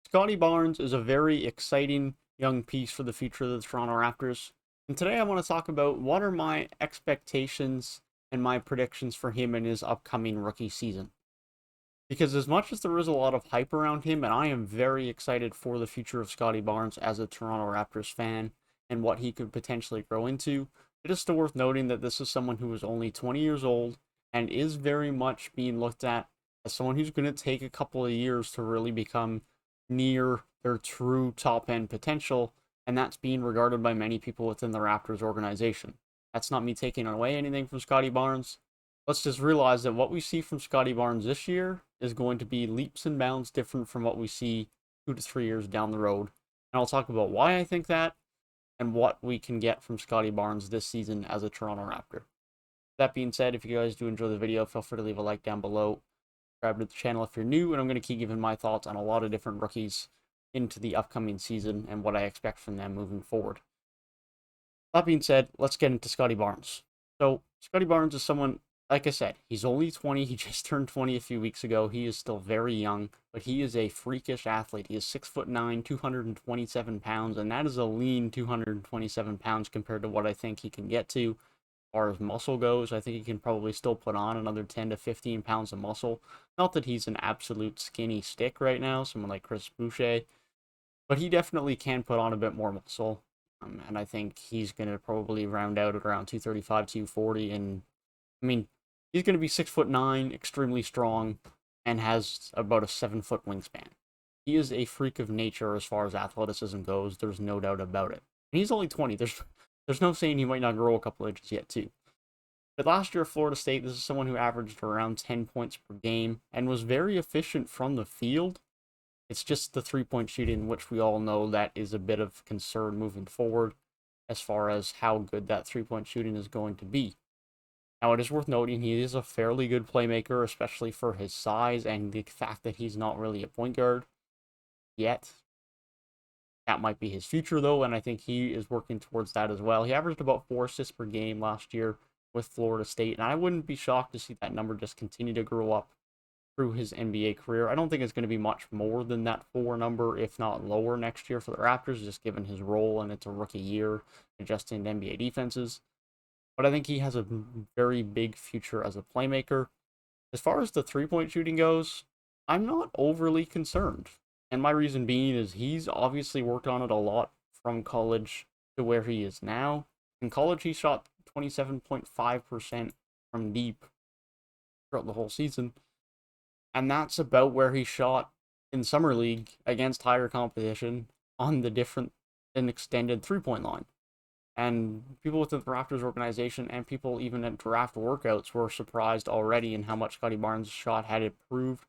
Scottie Barnes is a very exciting young piece for the future of the Toronto Raptors. And today I want to talk about what are my expectations and my predictions for him in his upcoming rookie season. Because as much as there is a lot of hype around him, and I am very excited for the future of Scottie Barnes as a Toronto Raptors fan and what he could potentially grow into, it is still worth noting that this is someone who is only 20 years old and is very much being looked at as someone who's going to take a couple of years to really become near their true top end potential, and that's being regarded by many people within the Raptors organization. That's not me taking away anything from Scottie Barnes. Let's just realize that what we see from Scottie Barnes this year is going to be leaps and bounds different from what we see 2 to 3 years down the road. And I'll talk about why I think that and what we can get from Scottie Barnes this season as a Toronto Raptor. That being said, if you guys do enjoy the video, feel free to leave a like down below. Subscribe to the channel if you're new, and I'm going to keep giving my thoughts on a lot of different rookies into the upcoming season and what I expect from them moving forward. That being said, let's get into Scottie Barnes. So, Scottie Barnes is someone, like I said, he's only 20. He just turned 20 a few weeks ago. He is still very young, but he is a freakish athlete. He is 6'9", 227 pounds, and that is a lean 227 pounds compared to what I think he can get to. As far as muscle goes, I think he can probably still put on another 10 to 15 pounds of muscle. Not that he's an absolute skinny stick right now, someone like Chris Boucher, but he definitely can put on a bit more muscle. And I think he's going to probably round out at around 235, 240. And I mean, he's going to be 6'9", extremely strong, and has about a 7-foot wingspan. He is a freak of nature as far as athleticism goes. There's no doubt about it. And he's only 20. There's no saying he might not grow a couple inches yet, too. But last year at Florida State, this is someone who averaged around 10 points per game and was very efficient from the field. It's just the three-point shooting, which we all know that is a bit of concern moving forward as far as how good that three-point shooting is going to be. Now, it is worth noting he is a fairly good playmaker, especially for his size and the fact that he's not really a point guard yet. That might be his future, though, and I think he is working towards that as well. He averaged about 4 assists per game last year with Florida State, and I wouldn't be shocked to see that number just continue to grow up through his NBA career. I don't think it's going to be much more than that 4 number, if not lower, next year for the Raptors, just given his role and it's a rookie year adjusting to NBA defenses. But I think he has a very big future as a playmaker. As far as the three-point shooting goes, I'm not overly concerned. And my reason being is he's obviously worked on it a lot from college to where he is now. In college, he shot 27.5% from deep throughout the whole season. And that's about where he shot in Summer League against higher competition on the different and extended three-point line. And people within the Raptors organization and people even at draft workouts were surprised already in how much Scottie Barnes' shot had improved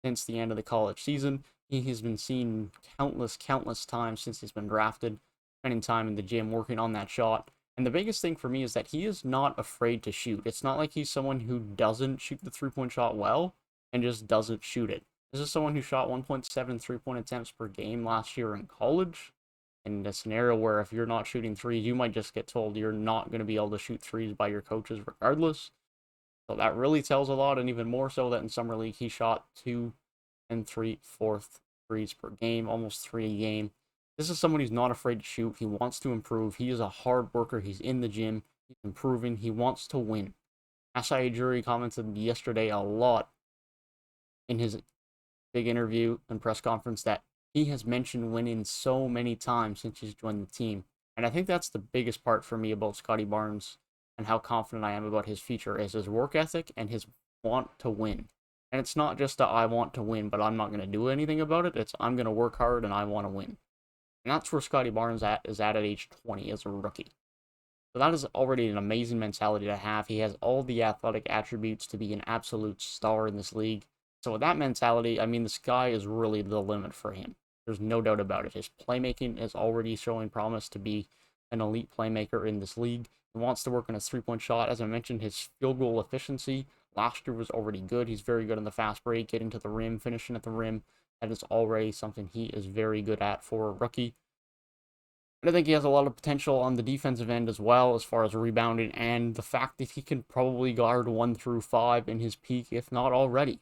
since the end of the college season. He has been seen countless times since he's been drafted, spending time in the gym working on that shot. And the biggest thing for me is that he is not afraid to shoot. It's not like he's someone who doesn't shoot the three-point shot well and just doesn't shoot it. This is someone who shot 1.7 three-point attempts per game last year in college. In a scenario where if you're not shooting threes, you might just get told you're not going to be able to shoot threes by your coaches regardless. So that really tells a lot, and even more so that in Summer League he shot 2 and 3/4 threes per game, almost 3 a game. This is someone who's not afraid to shoot. He wants to improve. He is a hard worker. He's in the gym. He's improving. He wants to win. Asai Ujiri commented yesterday a lot in his big interview and press conference that he has mentioned winning so many times since he's joined the team. And I think that's the biggest part for me about Scottie Barnes and how confident I am about his future is his work ethic and his want to win. And it's not just that I want to win, but I'm not going to do anything about it. It's I'm going to work hard and I want to win. And that's where Scottie Barnes is at age 20 as a rookie. So that is already an amazing mentality to have. He has all the athletic attributes to be an absolute star in this league. So with that mentality, I mean, the sky is really the limit for him. There's no doubt about it. His playmaking is already showing promise to be an elite playmaker in this league. He wants to work on his three-point shot. As I mentioned, his field goal efficiency last year was already good. He's very good on the fast break, getting to the rim, finishing at the rim. That is already something he is very good at for a rookie. And I think he has a lot of potential on the defensive end as well, as far as rebounding and the fact that he can probably guard 1 through 5 in his peak, if not already.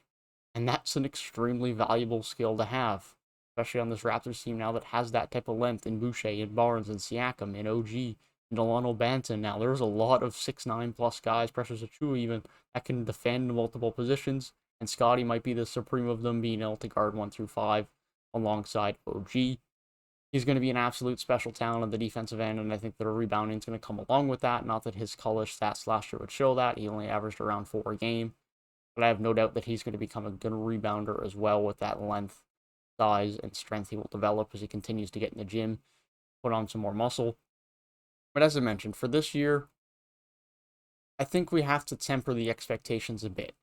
And that's an extremely valuable skill to have. especially on this Raptors team now that has that type of length in Boucher, in Barnes, and Siakam, in OG, and Delano Banton. Now there's a lot of 6'9" plus guys, Precious Achiuwa even, that can defend multiple positions, and Scottie might be the supreme of them, being able to guard 1 through 5 alongside OG. He's going to be an absolute special talent on the defensive end, and I think the rebounding is going to come along with that. Not that his college stats last year would show that. He only averaged around 4 a game, but I have no doubt that he's going to become a good rebounder as well with that length, size, and strength he will develop as he continues to get in the gym, put on some more muscle. But as I mentioned, for this year, I think we have to temper the expectations a bit.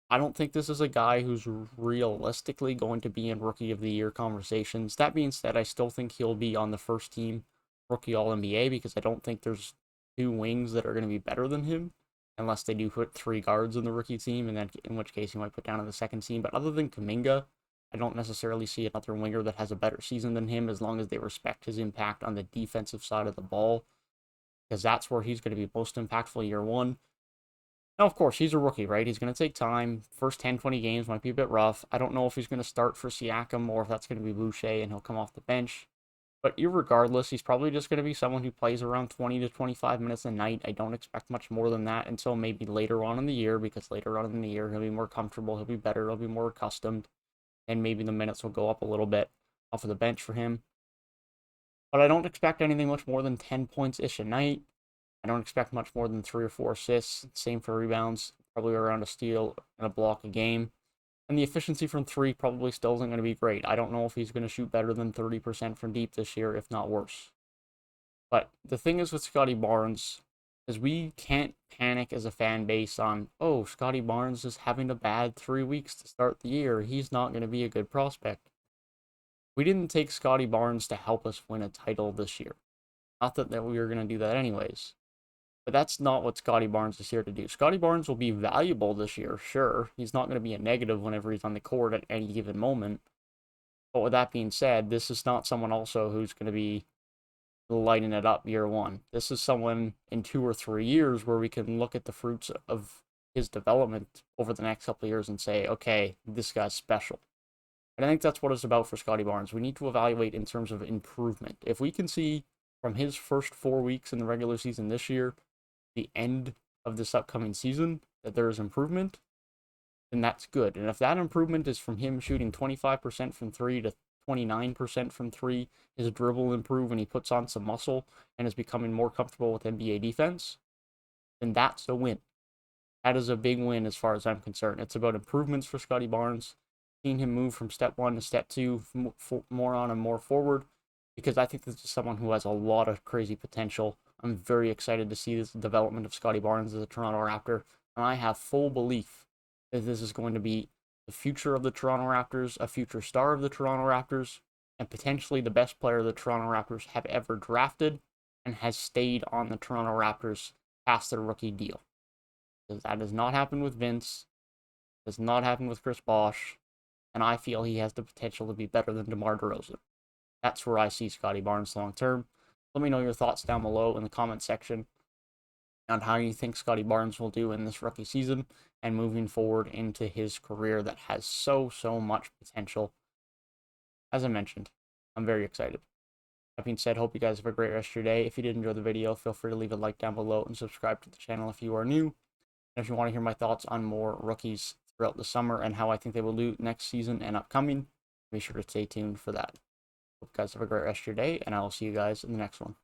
I don't think this is a guy who's realistically going to be in Rookie of the Year conversations. That being said, I still think he'll be on the first team Rookie All-NBA because I don't think there's 2 wings that are going to be better than him, unless they do put 3 guards in the rookie team, and then in which case he might put down on the second team. But other than Kuminga, I don't necessarily see another winger that has a better season than him as long as they respect his impact on the defensive side of the ball, because that's where he's going to be most impactful year one. Now, of course, he's a rookie, right? He's going to take time. First 10, 20 games might be a bit rough. I don't know if he's going to start for Siakam or if that's going to be Boucher and he'll come off the bench. But irregardless, he's probably just going to be someone who plays around 20 to 25 minutes a night. I don't expect much more than that until maybe later on in the year, because later on in the year, he'll be more comfortable, he'll be better, he'll be more accustomed, and maybe the minutes will go up a little bit off of the bench for him. But I don't expect anything much more than 10 points-ish a night. I don't expect much more than 3 or 4 assists. Same for rebounds, probably around a steal and a block a game. And the efficiency from 3 probably still isn't going to be great. I don't know if he's going to shoot better than 30% from deep this year, if not worse. But the thing is with Scottie Barnes is we can't panic as a fan base on, oh, Scottie Barnes is having a bad 3 weeks to start the year. He's not going to be a good prospect. We didn't take Scottie Barnes to help us win a title this year. Not that we were going to do that anyways. But that's not what Scottie Barnes is here to do. Scottie Barnes will be valuable this year, sure. He's not going to be a negative whenever he's on the court at any given moment. But with that being said, this is not someone also who's going to be lighting it up year one. This is someone in 2 or 3 years where we can look at the fruits of his development over the next couple of years and say, okay, this guy's special. And I think that's what it's about for Scottie Barnes. We need to evaluate in terms of improvement. If we can see from his first 4 weeks in the regular season this year, the end of this upcoming season, that there is improvement, then that's good. And if that improvement is from him shooting 25% from 3 to 29% from 3, his dribble improve and he puts on some muscle and is becoming more comfortable with NBA defense, then that's a win. That is a big win as far as I'm concerned. It's about improvements for Scottie Barnes, seeing him move from step 1 to step 2, more on and more forward, because I think this is someone who has a lot of crazy potential. I'm very excited to see this development of Scottie Barnes as a Toronto Raptor, and I have full belief that this is going to be the future of the Toronto Raptors, a future star of the Toronto Raptors, and potentially the best player the Toronto Raptors have ever drafted and has stayed on the Toronto Raptors past their rookie deal. Because that does not happen with Vince, does not happen with Chris Bosh, and I feel he has the potential to be better than DeMar DeRozan. That's where I see Scottie Barnes long term. Let me know your thoughts down below in the comment section on how you think Scottie Barnes will do in this rookie season and moving forward into his career that has so much potential. As I mentioned, I'm very excited. That being said, hope you guys have a great rest of your day. If you did enjoy the video, feel free to leave a like down below and subscribe to the channel if you are new. And if you want to hear my thoughts on more rookies throughout the summer and how I think they will do next season and upcoming, be sure to stay tuned for that. Hope you guys have a great rest of your day, and I will see you guys in the next one.